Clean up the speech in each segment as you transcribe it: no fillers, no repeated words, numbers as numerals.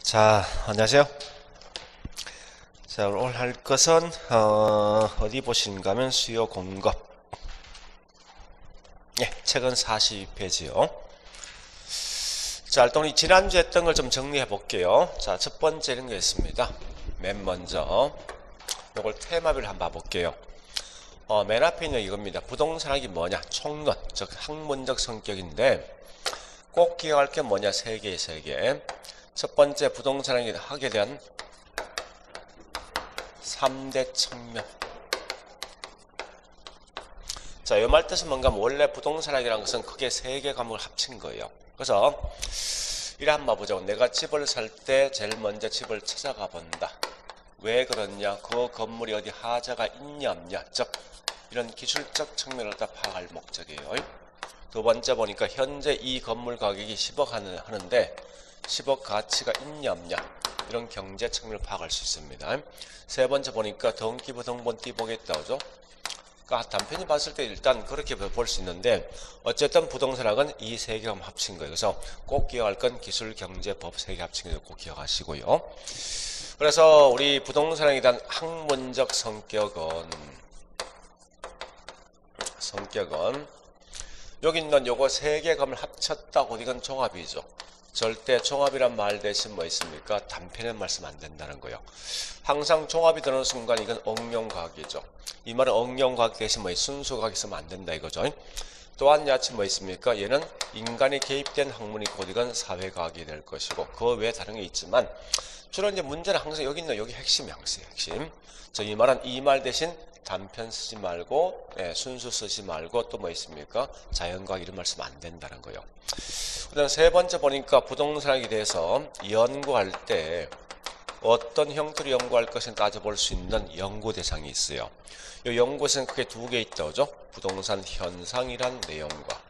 자, 안녕하세요. 자, 오늘 할 것은 어디 보시는가 하면 수요 공급. 예, 책은 42페이지요. 자, 일단 우리 지난주에 했던 걸 좀 정리해 볼게요. 자, 첫 번째 이런 게 있습니다. 맨 먼저 요걸 테마별로 한번 봐볼게요. 맨 앞에 있는 이겁니다. 부동산학이 뭐냐? 총론, 즉 학문적 성격인데 꼭 기억할 게 뭐냐? 세 개. 첫 번째 부동산학에 대한 3대 측면. 자, 요 말 뜻은 뭔가 하면 원래 부동산학이라는 것은 크게 3개 과목을 합친 거예요. 그래서 이래 한번 보자고. 내가 집을 살 때 제일 먼저 집을 찾아가 본다. 왜 그러냐? 그 건물이 어디 하자가 있냐 없냐, 즉 이런 기술적 측면을 다 파악할 목적이에요. 두 번째 보니까 현재 이 건물 가격이 10억 하는데 10억 가치가 있냐 없냐, 이런 경제 측면을 파악할 수 있습니다. 세 번째 보니까 등기부 등본띠 보겠다, 그죠? 그러니까 단편히 봤을 때 일단 그렇게 볼 수 있는데, 어쨌든 부동산학은 이 세 개가 합친 거예요. 그래서 꼭 기억할 건 기술, 경제, 법 세 개 합친 거 꼭 기억하시고요. 그래서 우리 부동산학에 대한 학문적 성격은 여기 있는 요거 세 개 감을 합쳤다고 이건 종합이죠. 절대 종합이란 말 대신 뭐 있습니까? 단편의 말씀 안 된다는 거예요. 항상 종합이 되는 순간 이건 응용과학이죠. 이 말은 응용과학 대신 뭐 순수과학 있으면 안 된다 이거죠. 또한 야채 뭐 있습니까? 얘는 인간이 개입된 학문이고 이건 사회과학이 될 것이고 그 외에 다른 게 있지만 주로 이제 문제는 항상 여기 있는 여기 핵심이 항상 핵심. 이 말은 이 말 대신 단편 쓰지 말고 순수 쓰지 말고 또 뭐 있습니까? 자연과학 이런 말씀 안 된다는 거예요. 그다음 세 번째 보니까 부동산학에 대해서 연구할 때 어떤 형태로 연구할 것을 따져볼 수 있는 연구 대상이 있어요. 이 연구에서는 크게 두 개 있다, 그죠? 부동산 현상이란 내용과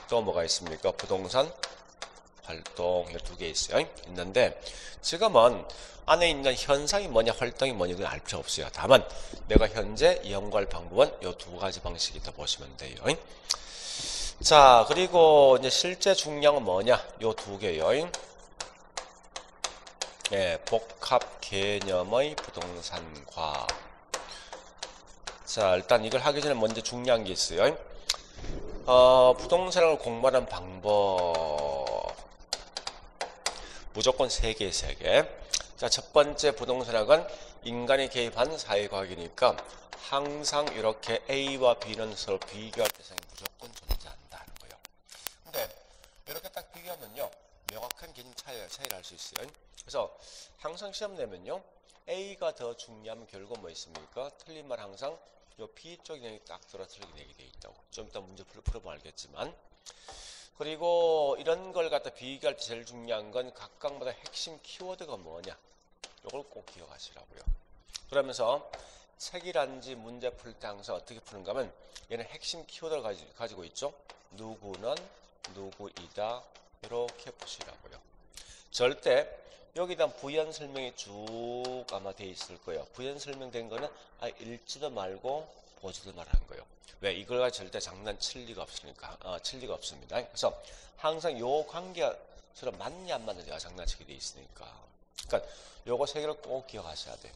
또 뭐가 있습니까? 부동산 활동, 이 두 개 있어요. 있는데 지금은 안에 있는 현상이 뭐냐, 활동이 뭐냐, 그건 알 필요 없어요. 다만 내가 현재 연구할 방법은 이 두 가지 방식이 있다 보시면 돼요. 자, 그리고 이제 실제 중량은 뭐냐? 요 두 개요. 복합 개념의 부동산과. 자, 일단 이걸 하기 전에 먼저 중요한 게 있어요. 부동산을 공부하는 방법. 무조건 세 개. 자, 첫 번째 부동산학은 인간이 개입한 사회과학이니까 항상 이렇게 A와 B는 서로 비교할 대상이 무조건 존재한다는 거예요. 근데 이렇게 딱 비교하면요, 명확한 개념 차이를 알 수 있어요. 그래서 항상 시험 내면요, A가 더 중요하면 결국 뭐 있습니까? 틀린 말 항상 요 B 쪽 내용이 딱 틀리게 내게 돼 있다고. 좀 이따 문제 풀어보면 알겠지만. 그리고 이런 걸 갖다 비교할 때 제일 중요한 건 각각마다 핵심 키워드가 뭐냐, 요걸 꼭 기억하시라고요. 그러면서 책이란지 문제 풀 때 항상 어떻게 푸는가 하면 얘는 핵심 키워드를 가지고 있죠. 누구는 누구이다, 이렇게 보시라고요. 절대 여기다 부연 설명이 쭉 아마 돼 있을 거예요. 부연 설명된 거는 읽지도 말고 보지도 말하는 거예요. 왜? 이걸 가지고 절대 장난칠 리가 없으니까. 칠 리가 없습니다. 그래서 항상 요 관계가 서로 맞냐 안 맞느냐가 장난치게 돼 있으니까. 그러니까 요거 세 개를 꼭 기억하셔야 돼요.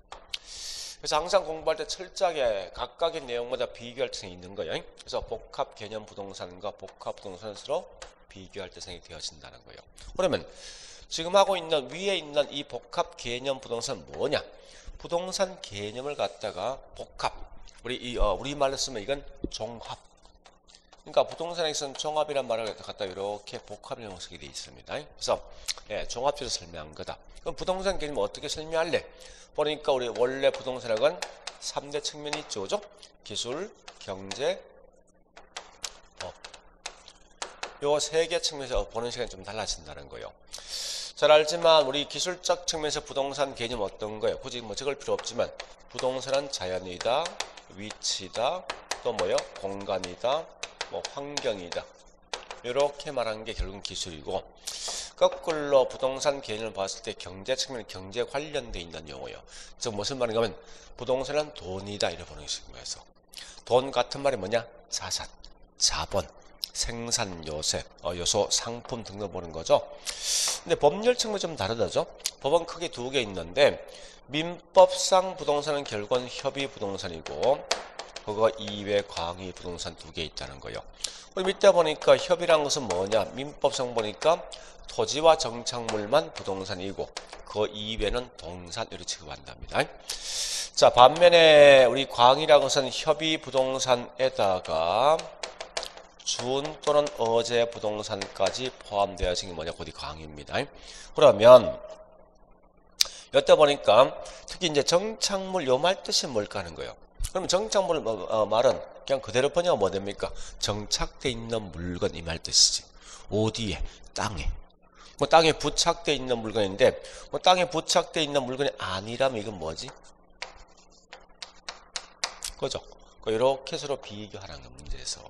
그래서 항상 공부할 때 철저하게 각각의 내용마다 비교할 때성이 있는 거예요. 그래서 복합 개념 부동산과 복합 부동산을 서로 비교할 때성이 되어진다는 거예요. 그러면 지금 하고 있는 위에 있는 이 복합 개념 부동산은 뭐냐? 부동산 개념을 갖다가 복합, 우리말로 쓰면 이건 종합. 그러니까 부동산에서는 종합이란 말을 갖다 이렇게 복합이라는 형식이 되어 있습니다. 그래서 종합적으로 설명한 거다. 그럼 부동산 개념을 어떻게 설명할래? 보니까 우리 원래 부동산학은 3대 측면이 있죠, 그죠? 기술, 경제, 법. 요 세 개 측면에서 보는 시간이 좀 달라진다는 거예요. 잘 알지만 우리 기술적 측면에서 부동산 개념 어떤 거예요? 굳이 뭐 적을 필요 없지만 부동산은 자연이다, 위치다, 또 뭐요? 공간이다, 뭐 환경이다. 이렇게 말하는 게 결국은 기술이고, 거꾸로 부동산 개념을 봤을 때 경제 측면은 경제 관련돼 있는 용어예요. 즉 무슨 말인가 하면 부동산은 돈이다, 이렇게 보는 식으로해서 돈 같은 말이 뭐냐? 자산, 자본, 생산 요소, 상품 등등 보는 거죠. 근데 법률 측면 좀 다르다죠. 법은 크게 두 개 있는데 민법상 부동산은 결국은 협의 부동산이고 그거 이외 광의 부동산 두 개 있다는 거예요. 우리 밑에 보니까 협의란 것은 뭐냐? 민법상 보니까 토지와 정착물만 부동산이고 그 이외는 동산 이렇게 취급한답니다. 자, 반면에 우리 광의라는 것은 협의 부동산에다가 준 또는 어제 부동산까지 포함되어진 게 뭐냐? 그게 광의입니다. 그러면 여태 보니까 특히 이제 정착물 요 말 뜻이 뭘까 하는 거예요. 그러면 정착물 말은 그냥 그대로 번역하면 뭐 됩니까? 정착돼 있는 물건 이 말 뜻이지. 어디에? 땅에. 뭐 땅에 부착돼 있는 물건인데 뭐 땅에 부착돼 있는 물건이 아니라면 이건 뭐지? 그죠? 이렇게 서로 비교하는 게 문제에서.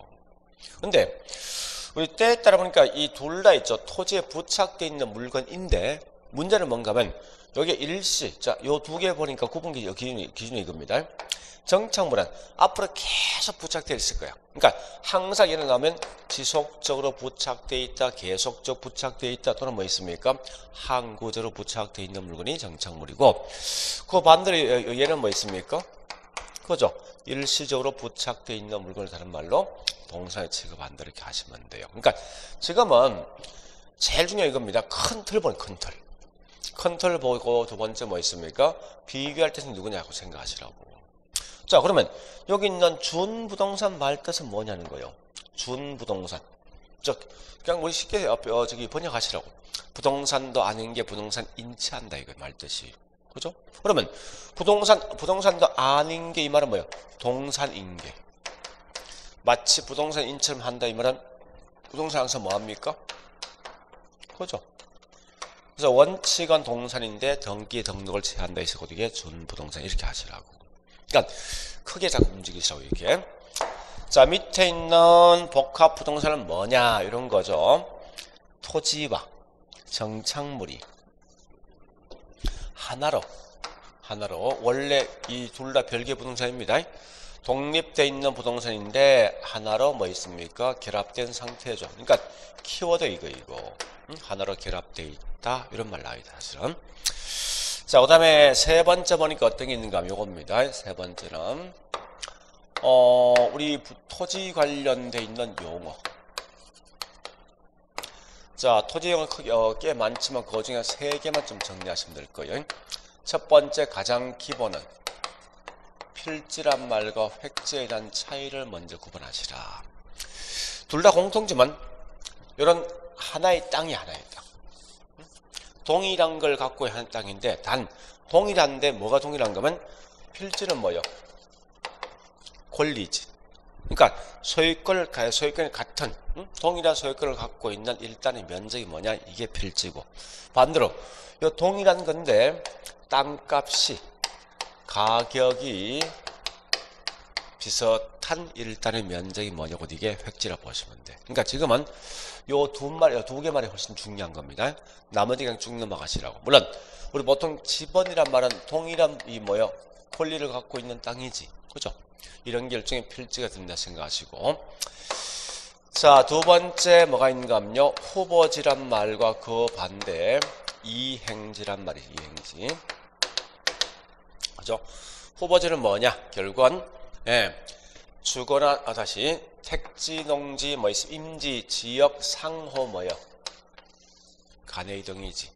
근데 우리 때에 따라 보니까 이 둘 다 있죠. 토지에 부착돼 있는 물건인데 문제는 뭔가 하면 여기 일시, 자, 요 두 개 보니까 구분 기준이 이겁니다. 정착물은 앞으로 계속 부착되어 있을 거야. 그러니까 항상 일어나면 지속적으로 부착되어 있다, 계속적 부착되어 있다, 또는 뭐 있습니까? 항구적으로 부착되어 있는 물건이 정착물이고, 그 반대로 얘는 뭐 있습니까? 그죠? 일시적으로 부착되어 있는 물건을 다른 말로 동사에 취급한다 이렇게 하시면 돼요. 그러니까 지금은 제일 중요한 이겁니다. 큰 틀 보는 큰 틀. 큰 틀 보고 두 번째 뭐 있습니까? 비교할 뜻은 누구냐고 생각하시라고. 자, 그러면 여기 있는 준부동산 말 뜻은 뭐냐는 거예요. 준부동산. 그냥 우리 쉽게 저기 번역하시라고. 부동산도 아닌 게 부동산 인치한다 이거 말 뜻이. 그죠? 그러면 부동산도 아닌 게 이 말은 뭐예요? 동산인계. 마치 부동산 인처럼 한다 이 말은 부동산 항상 뭐 합니까? 그죠? 그래서 원칙은 동산인데 등기에 등록을 제한다 해서 이게 준부동산 이렇게 하시라고. 그러니까 크게 자꾸 움직이시라고 이렇게. 자, 밑에 있는 복합 부동산은 뭐냐 이런 거죠. 토지와 정착물이 하나로 원래 이 둘 다 별개 부동산입니다. 독립되어 있는 부동산인데 하나로 뭐 있습니까? 결합된 상태죠. 그러니까 키워드 이거 하나로 결합되어 있다 이런 말 나와요 사실은. 자, 그 다음에 세 번째 보니까 어떤 게 있는가 하면 요겁니다. 세 번째는 우리 토지 관련돼 있는 용어. 자, 토지 용어 꽤 많지만 그 중에 세 개만 좀 정리하시면 될 거예요. 첫 번째 가장 기본은 필지란 말과 획지에 대한 차이를 먼저 구분하시라. 둘 다 공통점은 이런 하나의 땅이 하나의 땅. 동일한 걸 갖고 하는 땅인데 단 동일한데 뭐가 동일한 거면 필지는 뭐요? 권리지. 그러니까 소유권이 같은 동일한 소유권을 갖고 있는 일단의 면적이 뭐냐? 이게 필지고 반대로 이 동일한 건데 땅값이 가격이 비슷한 일단의 면적이 뭐냐고 이게 획지라 보시면 돼. 그러니까 지금은 요 두 개 말이 훨씬 중요한 겁니다. 나머지 그냥 쭉 넘어가시라고. 물론 우리 보통 지번이란 말은 동일한 권리를 갖고 있는 땅이지, 그죠? 이런 게 일종의 필지가 된다 생각하시고. 자, 두 번째 뭐가 있는가 하면요, 후보지란 말과 그 반대 이행지란 말이 이행지. 그죠? 후보지는 뭐냐? 결국은 주거나 다시 택지, 농지, 임지, 지역, 상호 간의 등이지.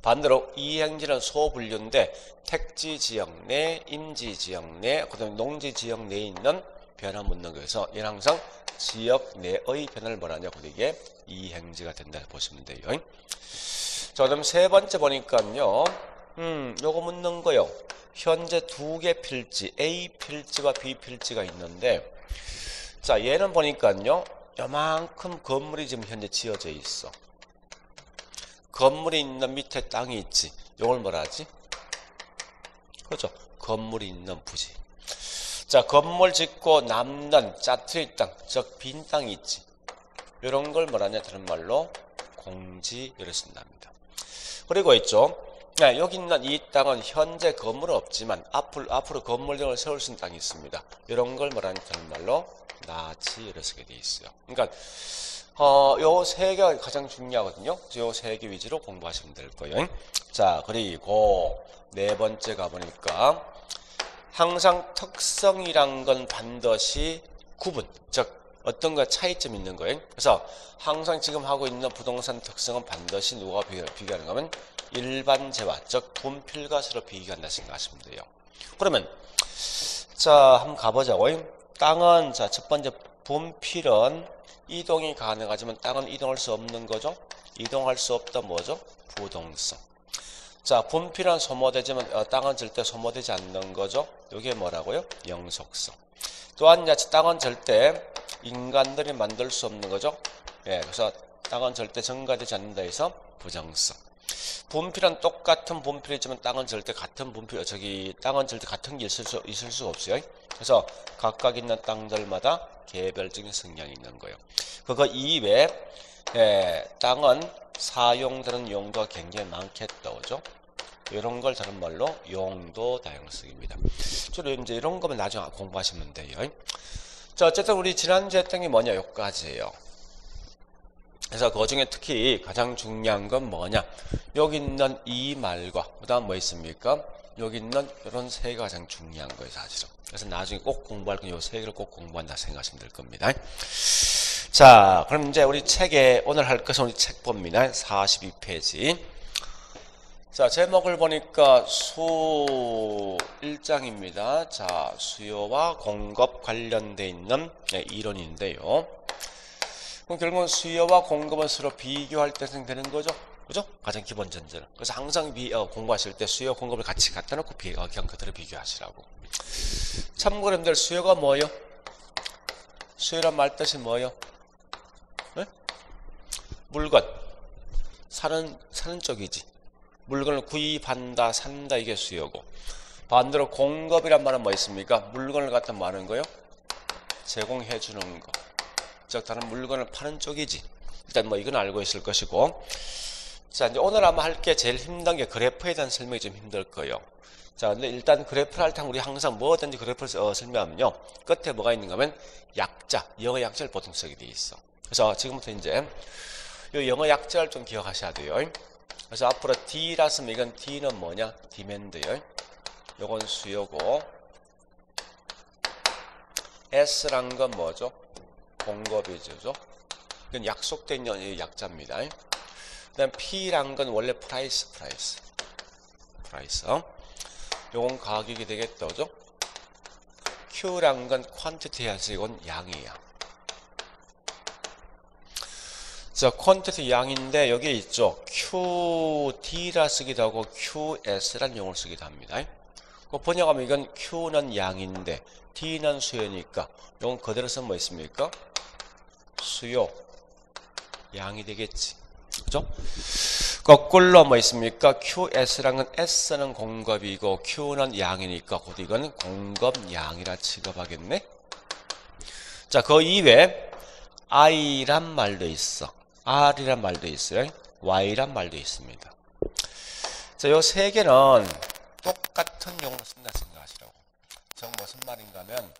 반대로 이행지는 소분류인데 택지 지역 내, 임지 지역 내, 그다음에 농지 지역 내에 있는 변화 묻는 거에서 얘는 항상 지역 내의 변화를 뭐라냐? 이게 이행지가 된다 보시면 돼요. 자, 그다음 세 번째 보니까요, 요거 묻는 거요. 현재 두 개 필지, A 필지와 B 필지가 있는데, 자, 얘는 보니까요, 요만큼 건물이 지금 현재 지어져 있어. 건물이 있는 밑에 땅이 있지. 요걸 뭐라 하지? 그죠? 건물이 있는 부지. 자, 건물 짓고 남는 짜투리 땅, 즉 빈 땅이 있지. 요런 걸 뭐라 하냐? 다른 말로 공지 이렇게 쓴답니다. 그리고 있죠. 네, 여기 있는 이 땅은 현재 건물은 없지만 앞으로 건물 등을 세울 수 있는 땅이 있습니다. 이런 걸 말하는 말로 나치를 쓰게 돼 있어요. 그러니까 요 세 개가 가장 중요하거든요. 요 세 개 위주로 공부하시면 될 거예요. 자, 그리고 네 번째 가보니까 항상 특성이란 건 반드시 구분, 즉 어떤 거 차이점이 있는 거예요. 그래서 항상 지금 하고 있는 부동산 특성은 반드시 누가 비교하는 거면 일반재와, 즉 분필과 서로 비교한다 생각하시면 돼요. 그러면 자, 한번 가보자고요. 땅은 자, 첫 번째 분필은 이동이 가능하지만 땅은 이동할 수 없는 거죠. 이동할 수 없다 뭐죠? 부동성. 자, 분필은 소모되지만 땅은 절대 소모되지 않는 거죠. 이게 뭐라고요? 영속성. 또한 땅은 절대 인간들이 만들 수 없는 거죠. 예, 그래서 땅은 절대 증가되지 않는다 해서 부정성. 분필은 똑같은 분필이지만 땅은 절대 같은 땅은 절대 같은 게 있을 수 없어요. 그래서 각각 있는 땅들마다 개별적인 성향이 있는 거예요. 그거 이외에 땅은 사용되는 용도가 굉장히 많겠다, 그죠? 이런 걸 다른 말로 용도 다양성입니다. 주로 이제 이런 거면 나중에 공부하시면 돼요. 자, 어쨌든 우리 지난주에 했던 게 뭐냐, 여기까지예요. 그래서 그 중에 특히 가장 중요한 건 뭐냐, 여기 있는 이 말과 그 다음 뭐 있습니까? 여기 있는 이런 세 개가 가장 중요한 거예요, 사실은. 그래서 나중에 꼭 공부할 건 이 세 개를 꼭 공부한다 생각하시면 될 겁니다. 자, 그럼 이제 우리 책에 오늘 할 것은 우리 책 봅니다. 42페이지. 자, 제목을 보니까 수 1장입니다. 자, 수요와 공급 관련돼 있는 이론인데요. 그럼 결국은 수요와 공급은 서로 비교할 때 생기는 거죠. 그죠? 가장 기본 전제는. 그래서 항상 공부하실 때 수요 공급을 같이 갖다 놓고 그냥 그대로 비교하시라고. 참고로 여러분들 수요가 뭐예요? 수요란 말 뜻이 뭐예요? 네? 물건. 사는 쪽이지. 물건을 구입한다, 산다, 이게 수요고. 반대로 공급이란 말은 뭐 있습니까? 물건을 갖다 뭐 하는 거요? 제공해 주는 거. 즉, 다른 물건을 파는 쪽이지. 일단 뭐 이건 알고 있을 것이고. 자, 이제 오늘 아마 할 게 제일 힘든 게 그래프에 대한 설명이 좀 힘들 거예요. 자, 근데 일단 그래프를 할 때 우리 항상 뭐든지 그래프를 설명하면요. 끝에 뭐가 있는가 하면 약자, 영어 약자를 보통 쓰게 돼 있어. 그래서 지금부터 이제 이 영어 약자를 좀 기억하셔야 돼요. 그래서 앞으로 D라서 이건 D는 뭐냐? 디맨드요. 요건 수요고. S란 건 뭐죠? 공급이죠. 이건 약속된 있는 약자입니다. 그 다음 P란 건 원래 프라이스. 요건 가격이 되겠다, 그죠? Q란 건 퀀티티에서 이건 양이야. 자, 퀀티티 양인데 여기에 있죠. QD라 쓰기도 하고 QS란 용어를 쓰기도 합니다. 그 번역하면 이건 Q는 양인데 D는 수요니까 이건 그대로 쓰면 뭐 있습니까? 수요 양이 되겠지. 그죠? 거꾸로 뭐 있습니까? QS란 건 S는 공급이고 Q는 양이니까 곧 이건 공급양이라 취급하겠네. 자, 그 이외에 I란 말도 있어. R이란 말도 있어요. Y란 말도 있습니다. 자, 요 세 개는 똑같은 용어로 쓴다 생각하시라고. 즉 무슨 말인가 하면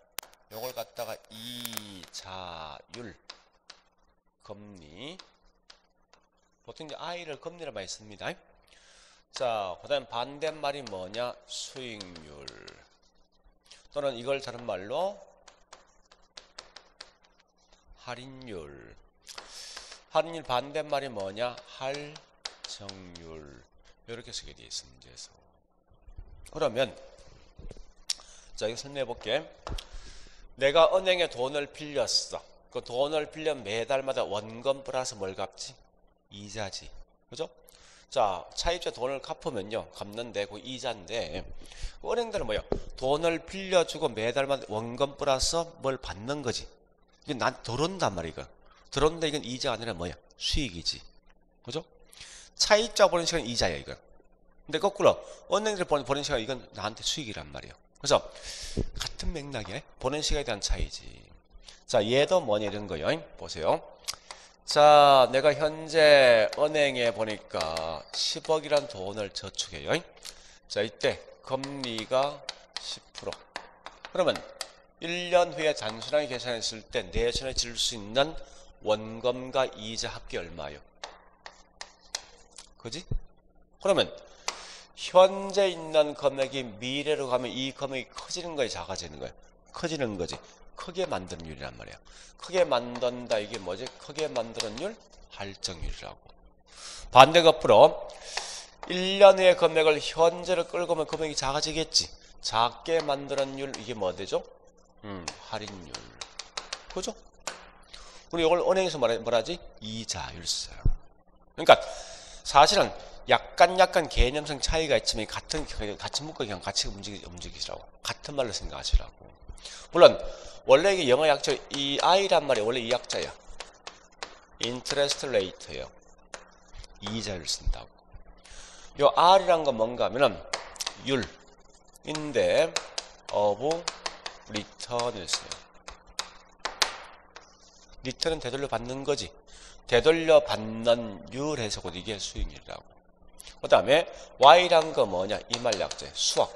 요걸 갖다가 이자율 금리, 보통 이제 I를 금리로 많이 씁니다. 자, 그 다음 반대말이 뭐냐? 수익률. 또는 이걸 다른 말로 할인율. 할인율 반대말이 뭐냐? 할정률. 이렇게 쓰게 되어 있어, 문제에서. 그러면, 자, 이거 설명해 볼게. 내가 은행에 돈을 빌렸어. 그 돈을 빌려 매달마다 원금 플러스 뭘 갚지? 이자지. 그죠? 자, 차입자 돈을 갚으면요. 갚는데, 그 이자인데, 은행들은 뭐야? 돈을 빌려주고 매달마다 원금 플러스 뭘 받는 거지. 이게 난 들어온단 말이야, 이거. 들어온다, 이건 이자가 아니라 뭐야? 수익이지. 그죠? 차입자 버는 시간 이자야, 이건. 근데 거꾸로, 은행들 버는 시간 이건 나한테 수익이란 말이에요. 그래서, 같은 맥락이야. 버는 시간에 대한 차이지. 자, 얘도 뭐냐, 이런 거요. 보세요. 자, 내가 현재 은행에 보니까 10억이란 돈을 저축해요. 자, 이때 금리가 10%. 그러면 1년 후에 단순하게 계산했을 때 내년에 질 수 있는 원금과 이자 합계 얼마요? 그지? 그러면 현재 있는 금액이 미래로 가면 이 금액이 커지는 거예요, 작아지는 거예요? 커지는 거지. 크게 만드는 율이란 말이야. 크게 만든다, 이게 뭐지? 크게 만드는 율? 할증률이라고. 반대 거꾸로 1년 후의 금액을 현재로 끌고 오면 금액이 작아지겠지. 작게 만드는 율, 이게 뭐 되죠? 할인율. 그죠? 우리 이걸 은행에서 뭐라지? 이자율 써요. 그러니까 사실은 약간 개념성 차이가 있지만 같은 묶어 그냥 같이 움직이시라고. 같은 말로 생각하시라고. 물론 원래 이게 영어 약자 이 I란 말이 원래 이 약자야. interest rate예요. 이자율 쓴다고. 요 R이란 건 뭔가 하면은 율인데 of return을 써요. 리턴은 되돌려 받는 거지. 되돌려 받는 율에서 곧 이게 수익률이라고. 그 다음에 Y란 거 뭐냐? 이 말 약자 수학.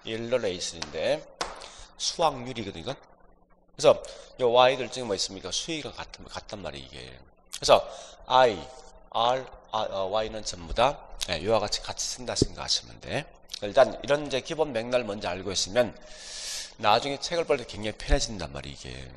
일러레이슨인데 수확률이거든, 이건. 그래서 요 Y들 중에 뭐 있습니까? 수익이랑 같단 말이에요, 이게. 그래서 I, R, Y는 전부 다 요와 같이 쓴다 생각하시면 돼. 일단 이런 이제 기본 맥락을 먼저 알고 있으면 나중에 책을 볼 때 굉장히 편해진단 말이에요, 이게.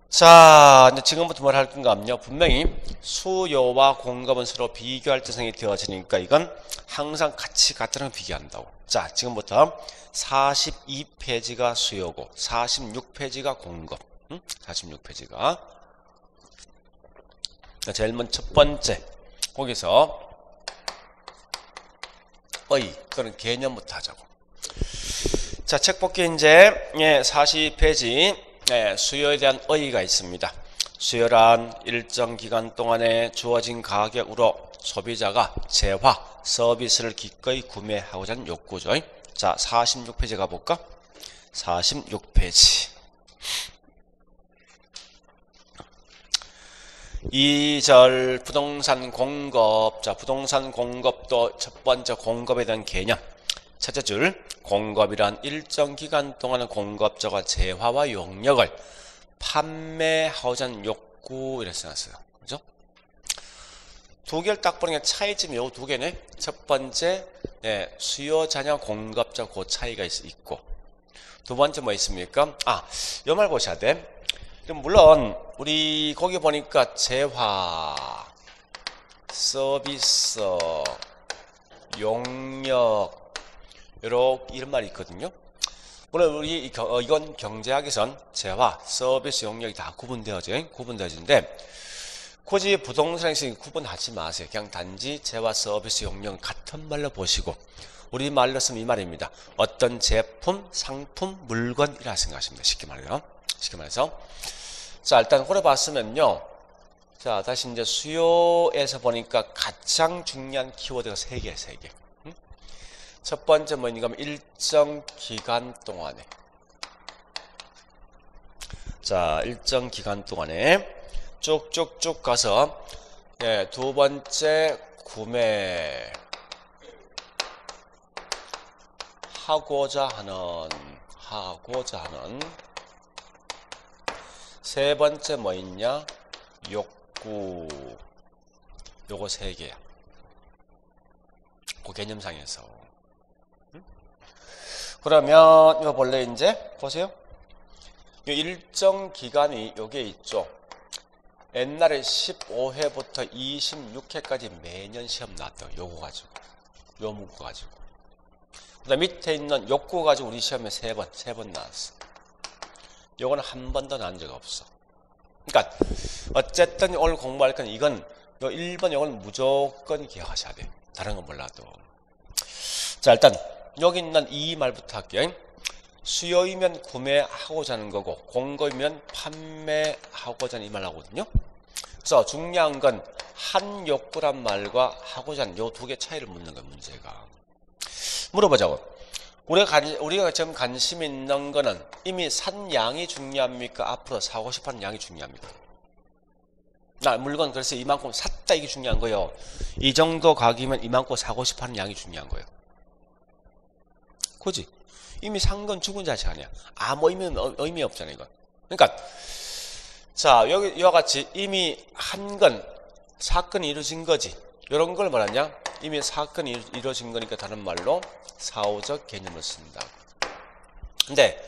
자, 이제 지금부터 뭘 할 건가 하면요. 분명히 수요와 공급은 서로 비교할 대상이 되어지니까 이건 항상 같이 같은 걸 비교한다고. 자, 지금부터 42페이지가 수요고 46페이지가 공급. 46페이지가. 제일 먼저 첫 번째. 거기서 그런 개념부터 하자고. 자, 책 볼게 이제 42페이지. 수요에 대한 의의가 있습니다. 수요란 일정 기간 동안에 주어진 가격으로 소비자가 재화, 서비스를 기꺼이 구매하고자 하는 욕구죠. 자, 46페이지 가볼까? 46페이지. 2절 부동산 공급. 자, 부동산 공급도 첫 번째 공급에 대한 개념. 첫째 줄, 공급이란 일정 기간 동안의 공급자가 재화와 용역을 판매하고자 하는 욕구, 이렇게 써놨어요. 그죠? 두 개를 딱 보니까 차이점이 요 두 개네. 첫 번째, 수요자냐 공급자 그 차이가 있고. 두 번째 뭐 있습니까? 요 말 보셔야 돼. 물론, 우리 거기 보니까 재화, 서비스, 용역, 이런 말이 있거든요. 물론 우리 이건 경제학에선 재화, 서비스, 용역이 다 구분되어지는데 굳이 부동산에서 구분하지 마세요. 그냥 단지 재화, 서비스, 용역은 같은 말로 보시고 우리 말로 쓰면 이 말입니다. 어떤 제품, 상품, 물건이라 생각하십니다. 쉽게 말해서 자, 일단 고려봤으면요. 자, 다시 이제 수요에서 보니까 가장 중요한 키워드가 세 개. 첫 번째 뭐니까 일정 기간 동안에. 자, 일정 기간 동안에 쭉쭉쭉 가서 두 번째 구매 하고자 하는 세 번째 뭐 있냐? 욕구. 요거 세 개야. 그 개념상에서. 그러면 이거 본래 이제 보세요. 이 일정 기간이 요게 있죠. 옛날에 15회부터 26회까지 매년 시험 나왔다고. 요거 가지고. 요 문구 가지고. 그다음 밑에 있는 욕구 가지고 우리 시험에 세 번 나왔어. 요거는 한 번도 나온 적 없어. 그러니까 어쨌든 오늘 공부할 건 이건 요 1번 요건 무조건 기억하셔야 돼. 다른 건 몰라도. 자, 일단 여기 있는 이 말부터 할게요. 수요이면 구매하고자 하는 거고 공급이면 판매하고자 하는 이 말 하거든요. 그래서 중요한 건 한 욕구란 말과 하고자 하는 요 두 개 차이를 묻는 거예요. 문제가. 물어보자고. 우리가 지금 관심 있는 거는 이미 산 양이 중요합니까? 앞으로 사고 싶어하는 양이 중요합니까? 나 물건 그래서 이만큼 샀다 이게 중요한 거예요. 이 정도 가격이면 이만큼 사고 싶어하는 양이 중요한 거예요. 그지? 이미 산 건 죽은 자식 아니야. 아무 의미 없잖아 이건. 그러니까 자 여기 이와 같이 이미 한 건 사건이 이루어진 거지. 이런 걸 말하냐? 이미 사건이 이루어진 거니까 다른 말로 사후적 개념을 쓴다. 근데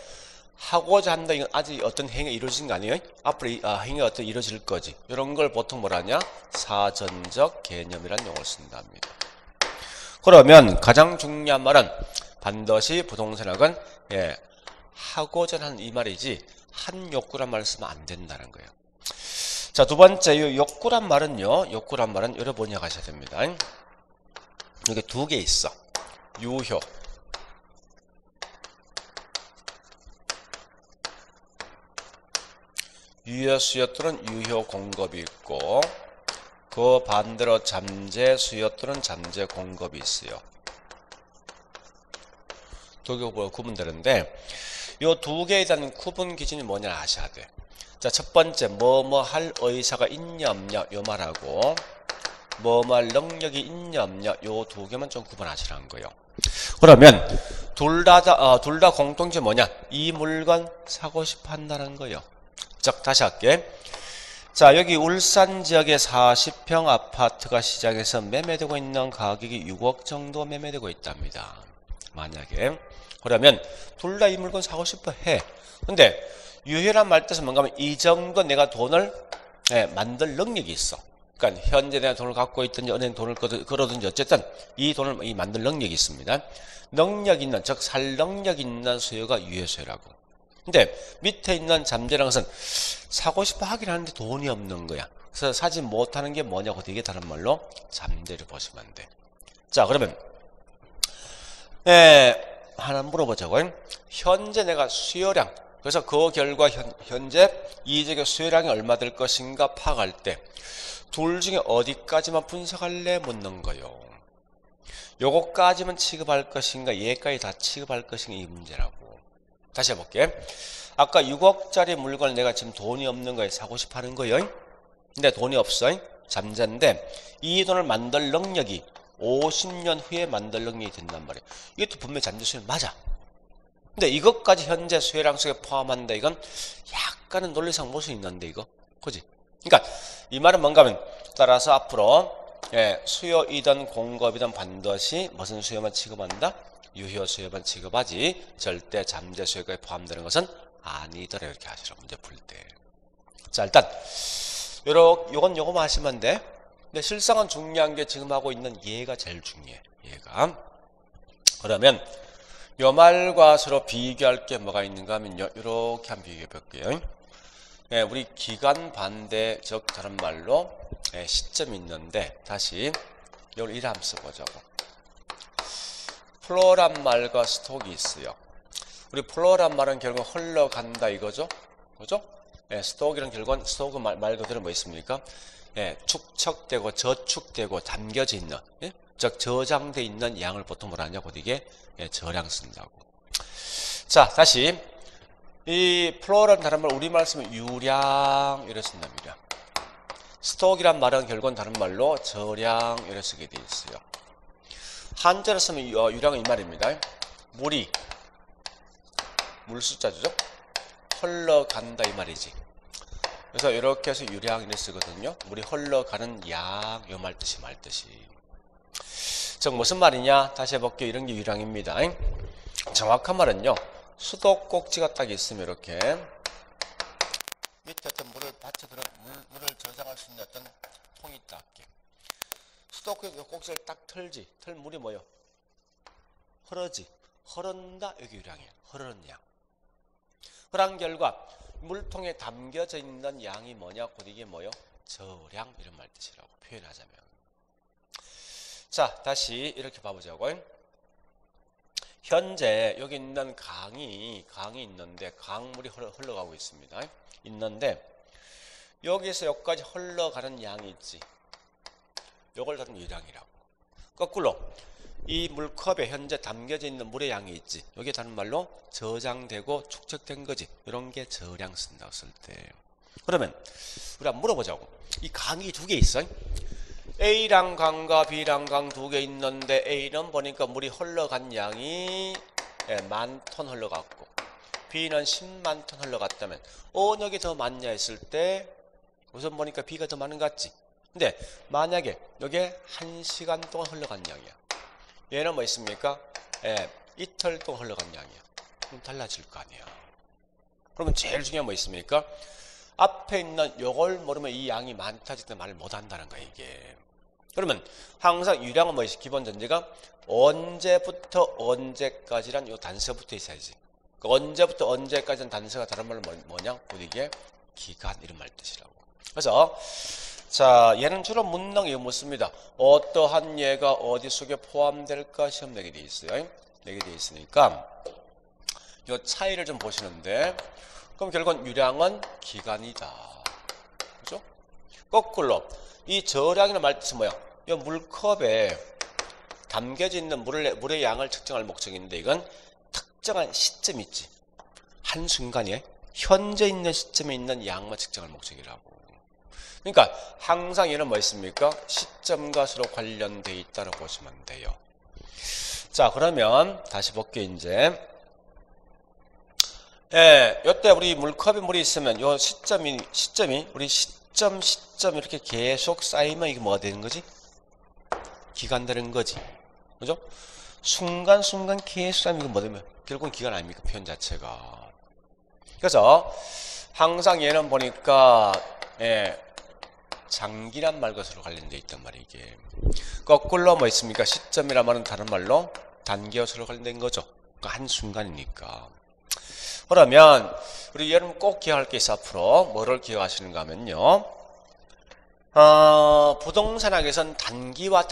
하고자 한다 이건 아직 어떤 행위가 이루어진 거 아니에요? 앞으로 행위가 어떤 이루어질 거지. 이런 걸 보통 뭐라냐? 사전적 개념이라는 용어를 쓴답니다. 그러면 가장 중요한 말은 반드시 부동산학은 하고자 하는 이 말이지 한 욕구란 말을 쓰면 안 된다는 거예요. 자, 두 번째 이 욕구란 말은요. 욕구란 말은 여러분이 가셔야 됩니다. 여기 두 개 있어. 유효. 유효 수요 또는 유효 공급이 있고 그 반대로 잠재 수요 또는 잠재 공급이 있어요. 두 개 구분되는데 이 두 개에 대한 구분 기준이 뭐냐 아셔야 돼. 자, 첫 번째 뭐뭐 할 의사가 있냐 없냐 요 말하고 뭐뭐 할 능력이 있냐 없냐 요 두 개만 좀 구분하시라는 거예요. 그러면 둘 다 공통점이 뭐냐? 이 물건 사고 싶어 한다는 거예요. 즉 다시 할게. 자, 여기 울산 지역에 40평 아파트가 시장에서 매매되고 있는 가격이 6억 정도 매매되고 있답니다. 만약에 그러면 둘 다 이 물건 사고 싶어 해. 근데 유효란 말 뜻은 뭔가 하면 이 정도 내가 돈을 만들 능력이 있어. 그러니까 현재 내가 돈을 갖고 있든지 은행 돈을 걸어든지 어쨌든 이 돈을 만들 능력이 있습니다. 능력 있는 즉 살 능력 있는 수요가 유효 수요라고. 근데 밑에 있는 잠재라는 것은 사고 싶어 하긴 하는데 돈이 없는 거야. 그래서 사지 못하는 게 뭐냐고 되게 다른 말로 잠재를 보시면 돼. 자, 그러면 하나 물어보자고. 현재 내가 수요량 그래서 그 결과 현재 이적의 수요량이 얼마 될 것인가 파악할 때 둘 중에 어디까지만 분석할래 묻는 거요. 요거까지만 취급할 것인가 얘까지 다 취급할 것인가 이 문제라고. 다시 해볼게. 아까 6억짜리 물건을 내가 지금 돈이 없는 거에 사고 싶어 하는 거예요. 근데 돈이 없어. 잠재인데 이 돈을 만들 능력이 50년 후에 만들 능력이 된단 말이에요. 이것도 분명히 잠재 수요 맞아. 근데 이것까지 현재 수요량 속에 포함한다. 이건 약간은 논리상 모순이 있는데 이거. 그지? 그러니까 이 말은 뭔가 하면 따라서 앞으로 수요이든 공급이든 반드시 무슨 수요만 취급한다? 유효 수요만 취급하지 절대 잠재 수요까지 포함되는 것은 아니더라 이렇게 하시라고 문제 풀 때. 자, 일단 요거만 하시면 돼. 근데 실상은 중요한 게 지금 하고 있는 얘가 제일 중요해. 얘가. 그러면 요 말과 서로 비교할 게 뭐가 있는가 하면요. 이렇게 한번 비교해 볼게요. 우리 기간 반대 즉 다른 말로 시점이 있는데 다시 이걸 이래 한번 써보자고. 플로란 말과 스톡이 있어요. 우리 플로란 말은 결국 흘러간다 이거죠. 그죠? 스톡이란 결국은 스톡은 말 그대로 뭐 있습니까? 축적되고 저축되고 담겨져 있는 즉 저장돼 있는 양을 보통 뭐라 하냐고 이게 저량 쓴다고. 자, 다시 이 플로라는 다른 말 우리말 쓰면 유량 이래 쓴답니다. 스톡이란 말은 결국은 다른 말로 저량 이래 쓰게 돼 있어요. 한자로 쓰면 유량은 이 말입니다. 물이 물 숫자죠. 흘러간다 이 말이지. 그래서 이렇게 해서 유량 이래 쓰거든요. 물이 흘러가는 양 요 말 뜻이 즉 무슨 말이냐? 다시 해볼게요. 이런 게 유량입니다. 정확한 말은요. 수도꼭지가 딱 있으면 이렇게 밑에 어떤 물을 받쳐들어 물을 저장할 수 있는 어떤 통이 있다 할게. 수도꼭지를 딱 털지. 털 물이 뭐요? 흐르지. 흐른다 여기 유량이에요. 흐르는 양. 그런 결과 물통에 담겨져 있는 양이 뭐냐? 곧 이게 뭐요? 저량 이런 말 뜻이라고 표현하자면. 자, 다시 이렇게 봐보자고. 현재 여기 있는 강이 있는데 강물이 흘러가고 있습니다. 있는데 여기서 여기까지 흘러가는 양이 있지. 요걸 다른 유량이라고. 거꾸로 이 물컵에 현재 담겨져 있는 물의 양이 있지. 여기 다른 말로 저장되고 축적된 거지. 이런 게 저량 쓴다고 쓸 때. 그러면 우리가 물어보자고. 이 강이 두 개 있어. A랑 강과 B랑 강 두 개 있는데 A는 보니까 물이 흘러간 양이 10,000톤 흘러갔고 B는 10만 톤 흘러갔다면 어느 게 더 많냐 했을 때 우선 보니까 B가 더 많은 것 같지. 근데 만약에 이게 1시간 동안 흘러간 양이야. 얘는 뭐 있습니까? 이틀 동안 흘러간 양이야. 그럼 달라질 거 아니야. 그러면 제일 중요한 뭐 있습니까? 앞에 있는 요걸 모르면 이 양이 많다 질 때 말을 못 한다는 거야, 이게. 그러면 항상 유량은 뭐 있어? 기본 전제가 언제부터 언제까지란 요 단서가 붙어 있어야지. 그 언제부터 언제까지는 단서가 다른 말로 뭐냐? 곧 이게 기간 이런 말 뜻이라고. 그래서 자, 얘는 주로 문항에 묻습니다. 어떠한 예가 어디 속에 포함될까 시험 내게 돼 있어요. 내게 돼 있으니까 이 차이를 좀 보시는데, 그럼 결국은 유량은 기간이다. 그죠? 거꾸로 이 저량이라는 말 뜻은 뭐야? 이 물컵에 담겨져 있는 물의 양을 측정할 목적인데 이건 특정한 시점이 있지. 한순간에 현재 있는 시점에 있는 양만 측정할 목적이라고. 그러니까 항상 얘는 뭐 있습니까? 시점과 서로 관련되어 있다고 보시면 돼요. 자, 그러면 다시 볼게요. 이제 요때 우리 물컵에 물이 있으면 요 시점이 우리 시점 이렇게 계속 쌓이면 이게 뭐가 되는 거지? 기간 되는 거지. 그죠? 순간 계속 쌓이면 이거 뭐 되면 결국은 기간 아닙니까? 표현 자체가. 그래서 항상 얘는 보니까 장기란 말 것으로 관련되어 있단 말이에요. 이게 거꾸로 뭐 있습니까? 시점이란 말은 다른 말로 단기와 서로 관련된 거죠. 그러니까 한순간이니까. 그러면 우리 여러분 꼭 기억할 게 있어. 앞으로 뭐를 기억하시는가 하면요, 부동산학에서는 단기와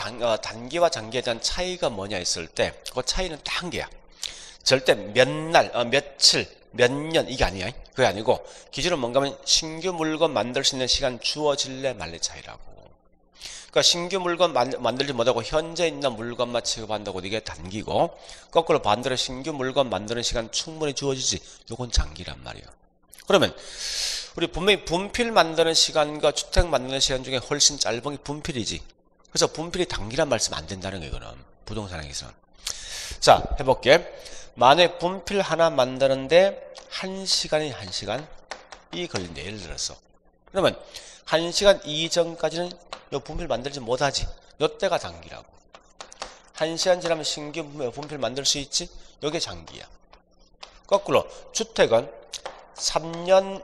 장기에 대한 차이가 뭐냐 했을 때 그 차이는 딱 한 개야. 절대 몇 날, 며칠, 몇 년 이게 아니야. 그게 아니고 기준은 뭔가 하면 신규 물건 만들 수 있는 시간 주어질래 말래 차이라고. 그러니까 신규 물건 만들지 못하고 현재 있는 물건만 취급한다고 이게 단기고, 거꾸로 반대로 신규 물건 만드는 시간 충분히 주어지지, 요건 장기란 말이에요. 그러면 우리 분명히 분필 만드는 시간과 주택 만드는 시간 중에 훨씬 짧은 게 분필이지. 그래서 분필이 단기란 말씀 안 된다는 거예요. 이거는 부동산에서는. 자, 해볼게. 만약 분필 하나 만드는데 1시간이 걸린대. 예를 들어서. 그러면 1시간 이전까지는 요 분필 만들지 못하지. 요때가 단기라고. 1시간 지나면 신규 분필 만들 수 있지. 요게 장기야. 거꾸로 주택은 3년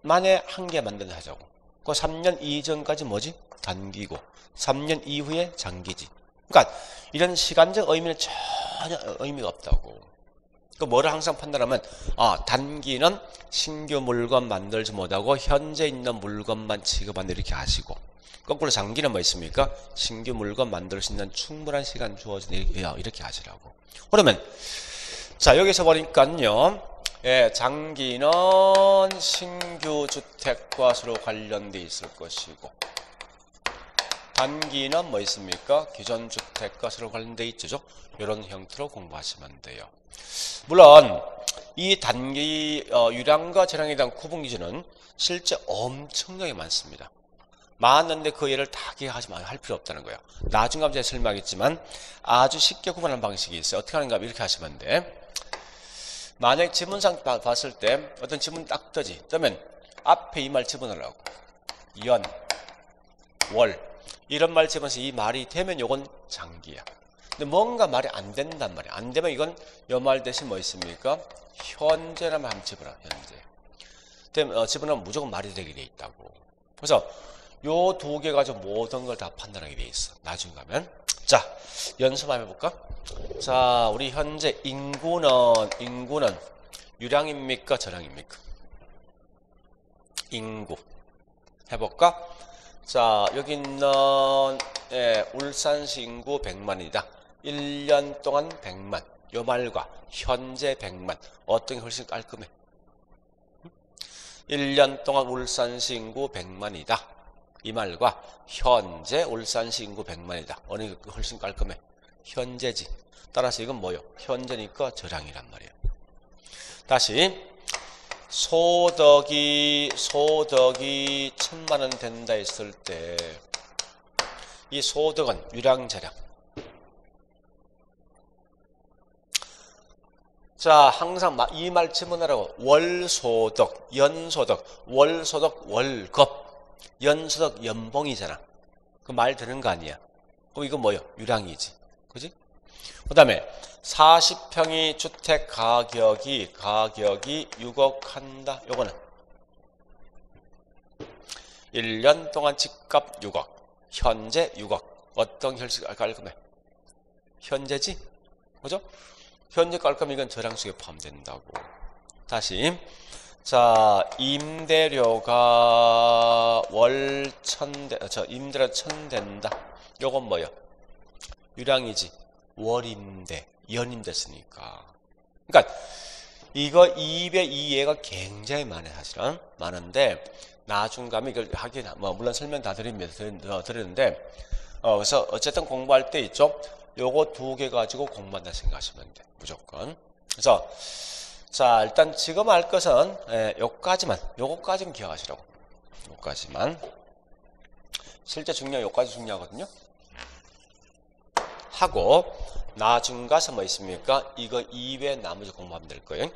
만에 한 개 만든다 하자고. 그 3년 이전까지 뭐지? 단기고 3년 이후에 장기지. 그러니까 이런 시간적 의미는 전혀 의미가 없다고. 그 뭐를 항상 판단하면 단기는 신규 물건 만들지 못하고 현재 있는 물건만 취급한다 이렇게 하시고, 거꾸로 장기는 뭐 있습니까? 신규 물건 만들 수 있는 충분한 시간 주어진다 이렇게 하시라고. 그러면 자, 여기서 보니까요, 장기는 신규 주택과 서로 관련돼 있을 것이고, 단기는 뭐 있습니까? 기존 주택과 서로 관련돼 있죠. 이런 형태로 공부하시면 돼요. 물론 이 단기 유량과 저량에 대한 구분 기준은 실제 엄청나게 많습니다. 많은데 그 예를 다 기억하지만 할 필요 없다는 거예요. 나중에 제가 설명하겠지만 아주 쉽게 구분하는 방식이 있어요. 어떻게 하는가 하면 이렇게 하시면 돼. 만약 지문상 봤을 때 어떤 지문 딱 뜨지. 그러면 앞에 이 말 집어넣으라고. 연, 월 이런 말 집어넣어서 이 말이 되면 요건 장기야. 근데 뭔가 말이 안 된단 말이야. 안 되면 이건 요 말 대신 뭐 있습니까? 현재라면 한번 집어넣어. 현재. 그럼 집어넣으면 무조건 말이 되게 돼 있다고. 그래서 요 두 개 가지고 모든 걸 다 판단하게 돼 있어. 나중에 가면. 자, 연습 한번 해볼까? 자, 우리 현재 인구는 유량입니까? 저량입니까? 인구. 해볼까? 자, 여기 있는 울산시 인구 100만이다. 1년 동안 100만. 요 말과 현재 100만. 어떤 게 훨씬 깔끔해? 1년 동안 울산시 인구 100만이다. 이 말과 현재 울산시 인구 100만이다. 어느 게 훨씬 깔끔해? 현재지. 따라서 이건 뭐요? 현재니까 저량이란 말이에요. 다시. 소득이 1000만 원 된다 했을 때 이 소득은 유량재량. 자, 항상 이 말 지문하라고. 월소득, 연소득, 월소득, 월급, 연소득, 연봉이잖아. 그 말 되는 거 아니야. 그럼 이거 뭐요? 유량이지. 그지? 그 다음에 40평이 주택 가격이 6억 한다. 요거는 1년 동안 집값 6억. 현재 6억. 어떤 결식 깔끔해? 현재지? 그죠? 현재 깔끔해. 이건 저량수에 포함된다고. 다시. 자, 임대료가 임대료 1000 된다. 요건 뭐요? 유량이지. 월임대, 연임대 쓰니까. 그러니까 이거 202예가 굉장히 많아요, 사실은. 많은데 나중 가면 이걸 하긴 물론 설명 다 드리는데 그래서 어쨌든 공부할 때 있죠. 요거 2개 가지고 공부한다 생각하시면 돼. 무조건. 그래서 자, 일단 지금 할 것은 요거까지만 기억하시라고. 요거까지만. 실제 요거까지 중요하거든요. 하고 나중 가서 뭐 있습니까? 이거 이외에 나머지 공부하면 될 거예요.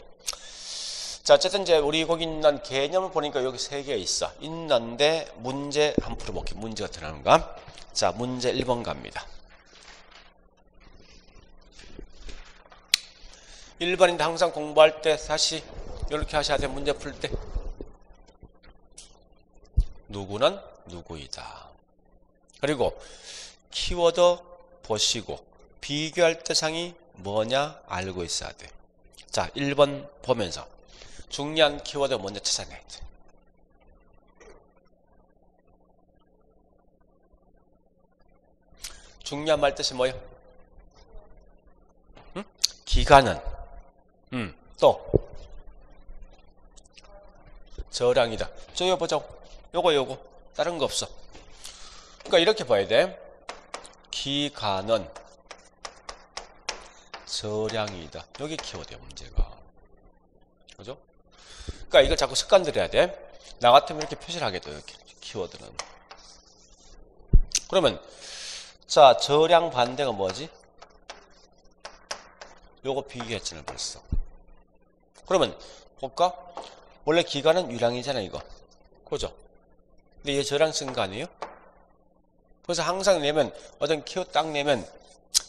자, 어쨌든 이제 우리 거기 있는 개념을 보니까 여기 3개 있어. 있는데 문제 한 풀어볼게. 문제가 들어가는가? 자, 문제 1번 갑니다. 1번인데 항상 공부할 때 다시 이렇게 하셔야 돼. 문제 풀 때. 누구는 누구이다. 그리고 키워드 보시고 비교할 대상이 뭐냐 알고 있어야 돼. 자, 1번 보면서 중요한 키워드 먼저 찾아내야 돼. 중요한 말 뜻이 뭐예요? 응? 기간은 또 저량이다. 저기 보자고. 요거 다른 거 없어. 그러니까 이렇게 봐야 돼. 기간은 저량이다. 여기 키워드야, 문제가. 그죠? 그러니까 이걸 자꾸 습관 들여야 돼. 나 같으면 이렇게 표시를 하게 돼요, 이렇게 키워드는. 그러면 자, 저량 반대가 뭐지? 요거 비교했잖아, 벌써. 그러면 볼까? 원래 기간은 유량이잖아, 이거. 그죠? 근데 얘 저량 쓴 거 아니에요? 그래서 항상 내면 어떤 키워드 딱 내면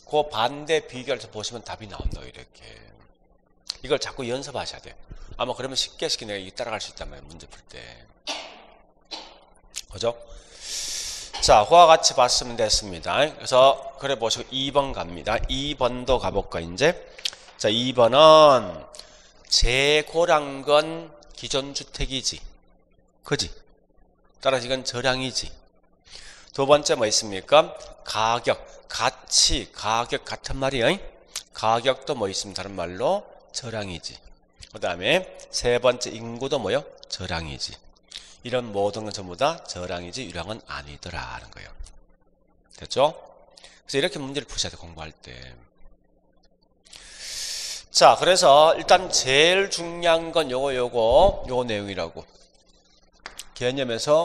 그 반대 비교해서 보시면 답이 나온다. 이렇게 이걸 자꾸 연습하셔야 돼요. 아마 그러면 쉽게 내가 따라갈 수 있단 말이에요. 문제 풀 때. 그죠? 자, 그와 같이 봤으면 됐습니다. 그래서 그래 보시고 2번 갑니다. 2번도 가볼까 이제. 자, 2번은 재고량건 기존 주택이지. 그지? 따라서 이건 저량이지. 두 번째 뭐 있습니까? 가격, 가치, 가격 같은 말이에요. 가격도 뭐 있으면 다른 말로 저량이지. 그 다음에 세 번째 인구도 뭐요? 저량이지. 이런 모든 건 전부 다 저량이지 유량은 아니더라 하는 거예요. 됐죠? 그래서 이렇게 문제를 푸셔야 돼, 공부할 때. 자, 그래서 일단 제일 중요한 건 요거 내용이라고. 개념에서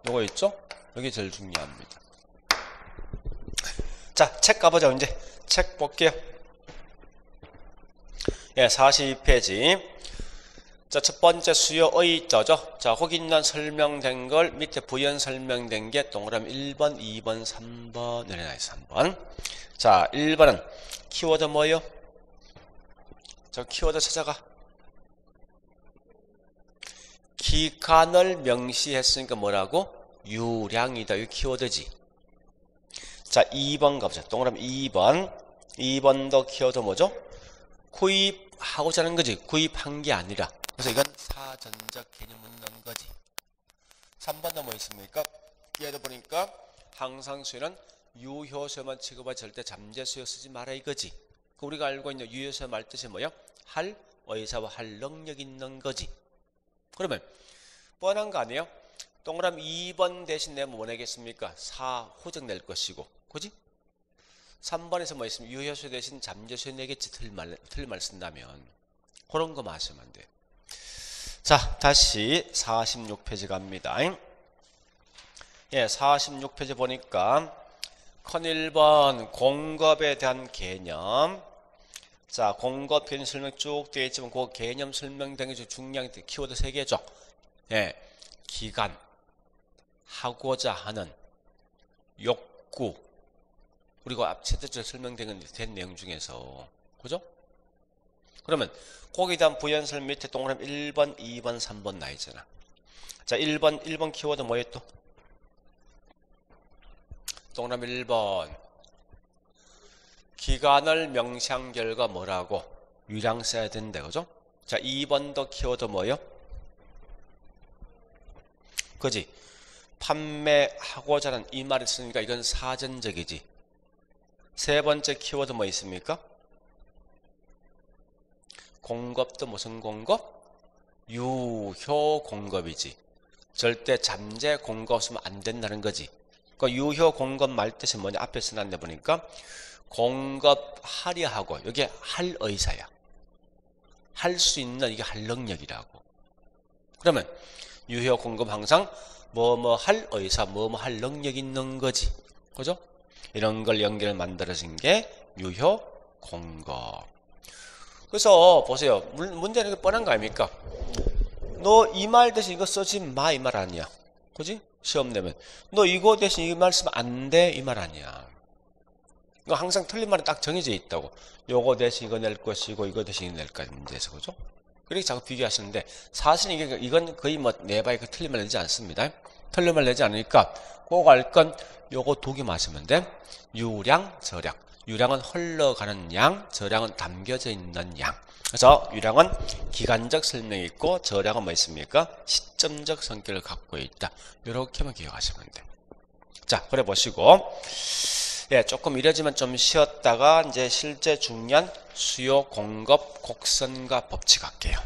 요거 있죠? 여기 제일 중요합니다. 자, 책 가보자. 이제 책 볼게요. 예, 42페이지. 자, 첫 번째 수요의 저죠. 자, 거기 있는 설명된 걸 밑에 부연 설명된 게 동그라미 1번, 2번, 3번 내려놔요. 3번. 자, 1번은 키워드 뭐예요? 저 키워드 찾아가. 기간을 명시했으니까 뭐라고? 유량이다. 이 키워드지. 자, 2번 가보자. 동그라미 2번. 2번도 키워드 뭐죠? 구입하고자 하는 거지. 구입한 게 아니라. 그래서 이건 사전적 개념 묻는 거지. 3번도 뭐 있습니까? 얘도 보니까 항상 수요는 유효수요만 취급하지 절대 잠재수요 쓰지 마라 이거지. 우리가 알고 있는 유효수요 말 뜻이 뭐야? 할 의사와 할 능력 있는 거지. 그러면 뻔한 거 아니에요? 동그라미 2번 대신 내면 뭐 내겠습니까? 사후적 낼 것이고. 그지? 3번에서 뭐 있으면 유효수요 대신 잠재수요 내겠지. 틀말 쓴다면. 그런 거 마시면 돼. 자, 다시 46페이지 갑니다. 예, 46페이지 보니까 컨 1번 공급에 대한 개념. 자, 공급 개념 설명 쭉 되어 있지만 그 개념 설명된 게 중요한 키워드 3개죠. 예, 기간, 하고자 하는, 욕구. 그리고 앞체적으로 설명된 내용 중에서. 그죠? 그러면 거기에 대한 부연설 밑에 동그라미 1번, 2번, 3번 나 있잖아. 자, 1번 키워드 뭐예요 또? 동그라미 1번. 기간을 명시한 결과 뭐라고? 유량 써야 된다. 그죠? 자, 2번도 키워드 뭐예요? 그지? 판매하고자 하는 이 말을 쓰니까 이건 사전적이지. 세 번째 키워드 뭐 있습니까? 공급도 무슨 공급? 유효 공급이지. 절대 잠재 공급 없으면 안 된다는 거지. 그 유효 공급 말 뜻이 뭐냐? 앞에 써놨네 보니까 공급하려 하고 여기 할 의사야. 할 수 있는 이게 할 능력이라고. 그러면 유효 공급 항상 뭐뭐 할 의사, 뭐뭐 할 능력이 있는 거지. 그죠? 이런 걸 연결 만들어진 게 유효 공급. 그래서 보세요. 문제는 뻔한 거 아닙니까? 너 이 말 대신 이거 쓰지 마 이 말 아니야. 그지? 시험 내면 너 이거 대신 이 말 쓰면 안 돼 이 말 아니야. 이거 항상 틀린 말은 딱 정해져 있다고. 요거 대신 이거 낼 것이고 이거 대신 이거 낼 것이 문제에서. 그죠? 그렇게 자꾸 비교하시는데 사실 이건 거의 뭐 내봐야 그 틀린 말 내지 않습니다. 틀린 말 내지 않으니까 꼭 알 건 요거 두 개 맞으면 돼. 유량, 저량. 유량은 흘러가는 양, 저량은 담겨져 있는 양. 그래서 유량은 기간적 설명이 있고 저량은 뭐 있습니까? 시점적 성격을 갖고 있다. 이렇게만 기억하시면 돼. 자, 그래 보시고 예, 조금 이러지만 좀 쉬었다가 이제 실제 중요한 수요 공급 곡선과 법칙 할게요.